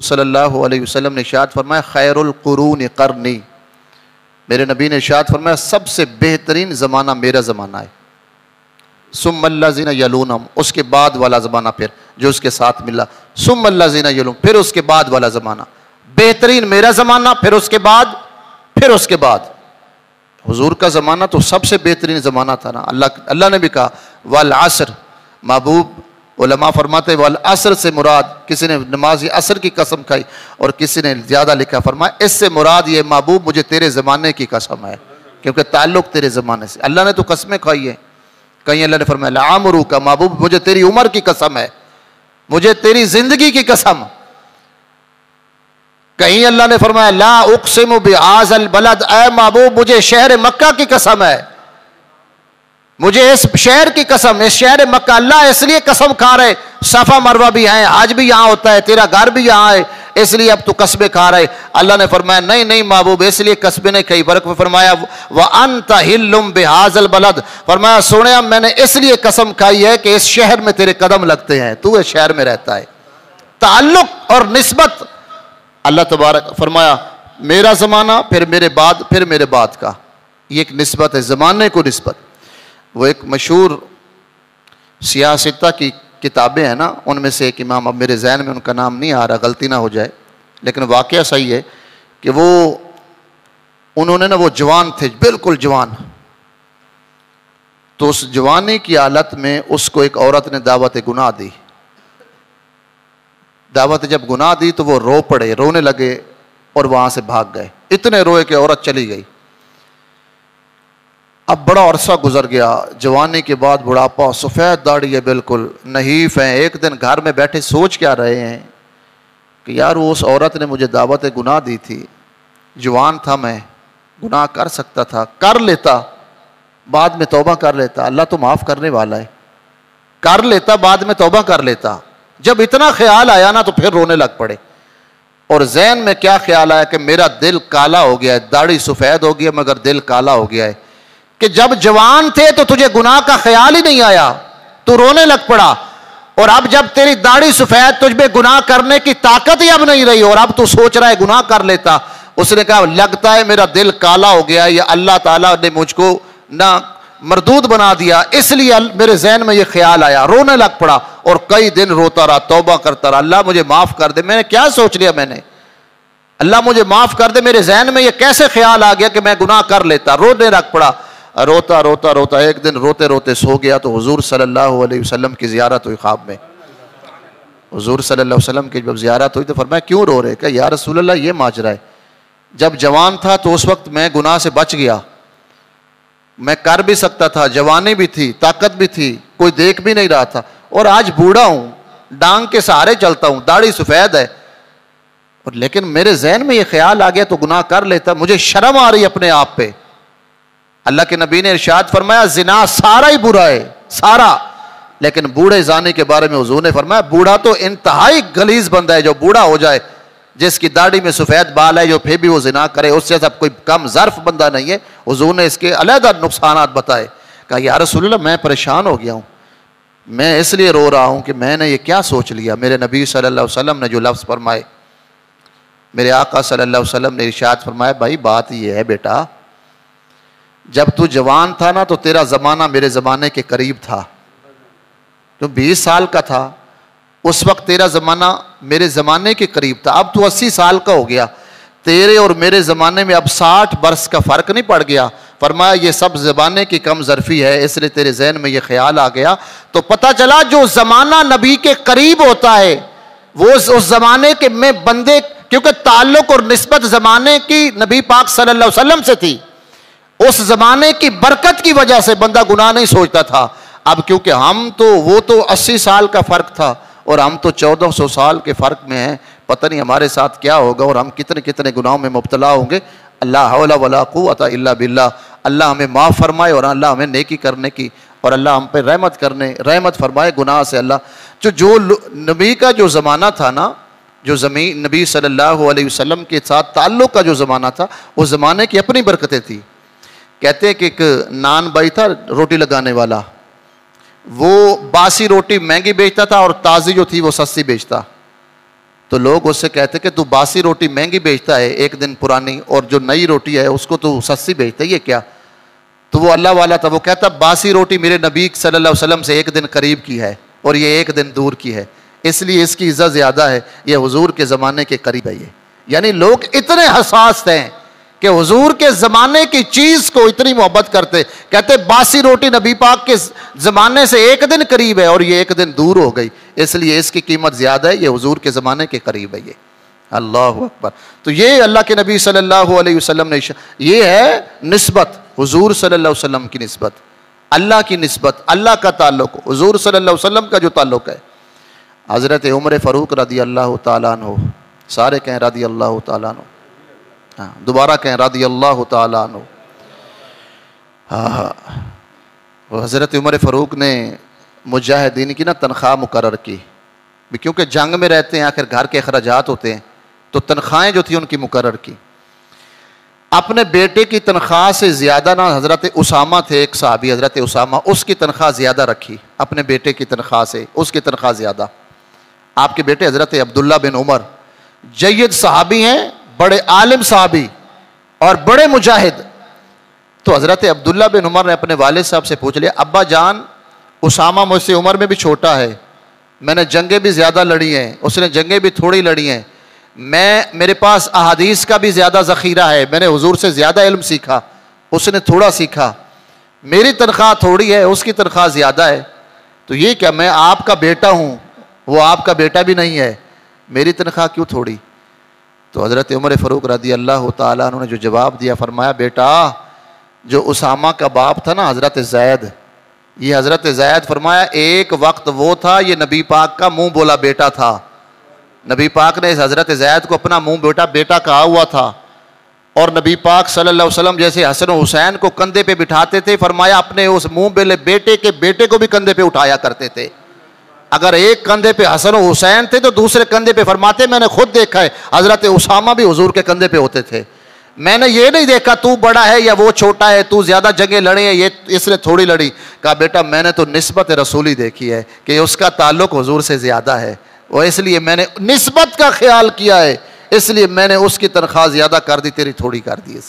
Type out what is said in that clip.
صلی اللہ علیہ وسلم نے ارشاد فرمایا خیر القرون قرنی، میرے نبی نے ارشاد فرمایا سب سے بہترین زمانہ میرا زمانہ ہے، ثم الذین یلونہم، اس کے بعد والا زمانہ پھر جو اس کے ساتھ ملا، ثم الذین یلونہم، پھر اس کے بعد والا زمانہ، بہترین میرا زمانہ، پھر اس کے بعد حضور کا زمانہ تو سب سے بہترین زمانہ تھا نا۔ اللہ نے بھی کہا والعصر، محبوب علماء فرماتے ہیں والعصر سے مراد، کسی نے نماز عصر کی قسم کھائی اور کسی نے زیادہ لکھا، فرمایا اس سے مراد یہ محبوب مجھے تیرے زمانے کی قسم ہے، کیونکہ تعلق تیرے زمانے سے۔ اللہ نے تو قسمیں کھائی ہیں، کہیں اللہ نے فرمایا لعمرو کا، محبوب مجھے تیری عمر کی قسم ہے، مجھے تیری زندگی کی قسم، کہیں اللہ نے فرمایا لا اقسم بہذا البلد، اے محبوب مجھے شہر مکہ کی قسم ہے، مجھے اس شہر کی قسم، اس شہر مکہ، اللہ اس لیے قسم کھا رہے، صفا مروہ بھی ہیں، حج بھی یہاں ہوتا ہے، تیرا گھر بھی یہاں ہے، اس لیے اب تو قسمیں کھا رہے۔ اللہ نے فرمایا نہیں محبوب اس لیے قسمیں نہیں کھائی، بلکہ فرمایا وَأَنْتَ حِلٌّ بِهَذَا الْبَلَدِ، فرمایا سونے میں نے اس لیے قسم کھائی ہے کہ اس شہر میں تیرے قدم لگتے ہیں، تو اس شہر میں رہتا ہے۔ تعلق اور نسبت، اللہ تبارک فرمایا میرا زمانہ پھر میرے بعد کا، یہ ایک نسبت ہے، زمانے کو نسبت۔ وہ ایک مشہور سیاستہ کی کتابیں ہیں نا، ان میں سے ایک امام، اب میرے ذہن میں ان کا نام نہیں آ رہا، غلطی نہ ہو جائے، لیکن واقعہ صحیح ہے کہ انہوں نے وہ جوان تھے، بالکل جوان، تو اس جوانی کی حالت میں اس کو ایک عورت نے دعوت گناہ دی، دعوت جب گناہ دی تو وہ رو پڑے، رونے لگے اور وہاں سے بھاگ گئے، اتنے روئے کہ عورت چلی گئی۔ اب بڑا عرصہ گزر گیا، جوانی کے بعد بڑھاپا، سفید داڑھی ہے، بالکل نحیف ہیں۔ ایک دن گھر میں بیٹھے سوچ کیا رہے ہیں کہ یار وہ اس عورت نے مجھے دعوت گناہ دی تھی، جوان تھا میں، گناہ کر سکتا تھا، کر لیتا، بعد میں توبہ کر لیتا، اللہ تو معاف کرنے والا ہے، کر لیتا، بعد میں توبہ کر لیتا۔ جب اتنا خیال آیا نا تو پھر رونے لگ پڑے، اور ذہن میں کیا خیال آیا کہ میرا دل کالا ہو گیا ہے، داڑھی سفید ہو گیا مگر دل کالا ہو گیا ہے، کہ جب جوان تھے تو تجھے گناہ کا خیال ہی نہیں آیا، تو رونے لگ پڑا، اور اب جب تیری داڑھی سفید، تجھ میں گناہ کرنے کی طاقت ہی اب نہیں رہی اور اب تو سوچ رہا ہے گناہ کر لیتا۔ اس نے کہا لگتا ہے میرا دل کالا ہو گیا ہے، یا اللہ تعالیٰ نے مجھ کو نہ مردود بنا دیا، اس لیے میرے ذہن میں یہ خیال آیا، رونے لگ پڑا اور کئی دن روتا رہا، توبہ کرتا رہا، اللہ مجھے معاف کر دے، میں نے کیا سوچ لیا، میں نے اللہ مجھے معاف کر دے، میرے ذہن میں یہ کیسے خیال آ گیا کہ میں گناہ کر لیتا، رونے لگ پڑا، روتا ایک دن روتے سو گیا تو حضور صلی اللہ علیہ وسلم کی زیارت ہوئی خواب میں۔ حضور صلی اللہ علیہ وسلم کی جب زیارت ہوئی تو فرمایا کیوں رو رہے؟ کہ یا رسول اللہ یہ ماجرا ہے، جب جوان تھا تو اس وقت میں گناہ سے بچ گیا، میں کر بھی سکتا تھا، جوانی بھی تھی، طاقت بھی تھی، کوئی دیکھ بھی نہیں رہا تھا، اور آج بوڑھا ہوں، ڈانگ کے سہارے چلتا ہوں، داڑھی سفید ہے، لیکن میرے ذہن میں یہ خیال آ گیا تو گناہ کر لیتا، مجھے شرم آ رہی اپنے آپ پہ۔ اللہ کے نبی نے ارشاد فرمایا زنا سارا ہی برا ہے، سارا، لیکن بوڑھے زانی کے بارے میں حضور نے فرمایا بوڑھا تو انتہائی غلیظ بندہ ہے، جو بوڑھا ہو جائے، جس کی داڑھی میں سفید بال ہے، جو پھر بھی وہ زنا کرے، اس سے سب کوئی کم ظرف بندہ نہیں ہے۔ حضور نے اس کے علیحدہ نقصانات بتائے، کہا یا رسول اللہ میں پریشان ہو گیا ہوں، میں اس لیے رو رہا ہوں کہ میں نے یہ کیا سوچ لیا۔ میرے نبی صلی اللہ علیہ وسلم نے جو لفظ فرمائے، میرے آقا صلی اللہ علیہ وسلم نے ارشاد فرمایا بھائی بات یہ ہے بیٹا، جب تو جوان تھا نا تو تیرا زمانہ میرے زمانے کے قریب تھا، تو 20 سال کا تھا اس وقت تیرا زمانہ میرے زمانے کے قریب تھا، اب تو 80 سال کا ہو گیا، تیرے اور میرے زمانے میں اب 60 برس کا فرق نہیں پڑ گیا۔ فرمایا یہ سب زمانے کی کم ظرفی ہے، اس لیے تیرے ذہن میں یہ خیال آ گیا۔ تو پتہ چلا جو زمانہ نبی کے قریب ہوتا ہے وہ اس زمانے کے میں بندے، کیونکہ تعلق اور نسبت زمانے کی نبی پاک صلی اللہ علیہ وسلم سے تھی، اس زمانے کی برکت کی وجہ سے بندہ گناہ نہیں سوچتا تھا۔ اب کیونکہ وہ تو 80 سال کا فرق تھا اور ہم تو 1400 سال کے فرق میں ہیں، پتہ نہیں ہمارے ساتھ کیا ہوگا اور ہم کتنے گناہوں میں مبتلا ہوں گے۔ اللہ حول ولا قوت الا باللہ، اللہ ہمیں معاف فرمائے اور اللہ ہمیں نیکی کرنے کی، اور اللہ ہم پہ رحمت فرمائے گناہ سے۔ اللہ جو نبی کا جو زمانہ تھا نا، جو نبی صلی اللہ علیہ وسلم کے ساتھ تعلق کا جو زمانہ تھا، وہ زمانے کی اپنی برکتیں تھی۔ کہتے ہیں کہ ایک نان بھائی تھا روٹی لگانے والا، وہ باسی روٹی مہنگی بیچتا تھا اور تازی جو تھی وہ سستی بیچتا، تو لوگ اس سے کہتے کہ تو باسی روٹی مہنگی بیچتا ہے ایک دن پرانی، اور جو نئی روٹی ہے اس کو تو سستی بیچتا ہے، یہ کیا؟ تو وہ اللہ والا تھا، وہ کہتا باسی روٹی میرے نبی صلی اللہ علیہ وسلم سے ایک دن قریب کی ہے اور یہ ایک دن دور کی ہے، اس لیے اس کی عزت زیادہ ہے، یہ حضور کے زمانے کے قریب ہے۔ یہ یعنی لوگ اتنے حساس تھے کہ حضور کے زمانے کی چیز کو اتنی محبت کرتے، کہتے باسی روٹی نبی پاک کے زمانے سے ایک دن قریب ہے اور یہ ایک دن دور ہو گئی، اس لیے اس کی قیمت زیادہ ہے، یہ حضور کے زمانے کے قریب ہے۔ یہ اللہ اکبر۔ تو یہ اللہ کے نبی صلی اللہ علیہ وسلم نے یہ ہے نسبت، حضور صلی اللہ علیہ وسلم کی نسبت، اللہ کی نسبت، اللہ کا تعلق، حضور صلی اللہ علیہ وسلم کا جو تعلق ہے۔ حضرت عمر فاروق رضی اللہ تعالیٰ عنہ، سارے کہیں رضی اللہ تعالیٰ عنہ، ہاں دوبارہ کہیں رضی اللہ تعالیٰ عنہ۔ حضرت عمر فاروق نے مجاہدین کی تنخواہ مقرر کی، کیونکہ جنگ میں رہتے ہیں، آخر گھر کے اخراجات ہوتے ہیں، تو تنخواہیں جو تھی ان کی مقرر کی۔ اپنے بیٹے کی تنخواہ سے زیادہ حضرت اسامہ تھے ایک صحابی، حضرت اسامہ، اس کی تنخواہ زیادہ رکھی اپنے بیٹے کی تنخواہ سے، اس کی تنخواہ زیادہ۔ آپ کے بیٹے حضرت عبداللہ بن عمر جید صحابی ہیں، بڑے عالم صحابی اور بڑے مجاہد۔ تو حضرت عبداللہ بن عمر نے اپنے والد صاحب سے پوچھ لیا، ابا جان اسامہ مجھ سے عمر میں بھی چھوٹا ہے، میں نے جنگیں بھی زیادہ لڑی ہیں، اس نے جنگیں بھی تھوڑی لڑی ہیں، میرے پاس احادیث کا بھی زیادہ ذخیرہ ہے، میں نے حضور سے زیادہ علم سیکھا، اس نے تھوڑا سیکھا، میری تنخواہ تھوڑی ہے، اس کی تنخواہ زیادہ ہے، تو یہ کیا میں آپ کا بیٹا ہوں، وہ آپ کا بیٹا بھی نہیں ہے، میری تنخواہ کیوں تھوڑی؟ تو حضرت عمر فاروق رضی اللہ تعالیٰ عنہ نے جو جواب دیا، فرمایا بیٹا جو اسامہ کا باپ تھا نا حضرت زید، یہ حضرت زید فرمایا ایک وقت وہ تھا یہ نبی پاک کا منہ بولا بیٹا تھا، نبی پاک نے اس حضرت زید کو اپنا منہ بیٹا کہا ہوا تھا، اور نبی پاک صلی اللہ علیہ وسلم جیسے حسن و حسین کو کندھے پہ بٹھاتے تھے، فرمایا اپنے اس منہ بولے بیٹے کے بیٹے کو بھی کندھے پہ اٹھایا کرتے تھے، اگر ایک کندھے پہ حسن و حسین تھے تو دوسرے کندھے پہ فرماتے میں نے خود دیکھا ہے حضرت اسامہ بھی حضور کے کندھے پہ ہوتے تھے، میں نے یہ نہیں دیکھا تو بڑا ہے یا وہ چھوٹا ہے، تو زیادہ جنگیں لڑے ہیں یہ اس نے تھوڑی لڑی، کہا بیٹا میں نے تو نسبت رسولی دیکھی ہے کہ اس کا تعلق حضور سے زیادہ ہے، اور اس لیے میں نے نسبت کا خیال کیا ہے، اس لیے میں نے اس کی تنخواہ زیادہ کر دی، تیری تھوڑی کر دی۔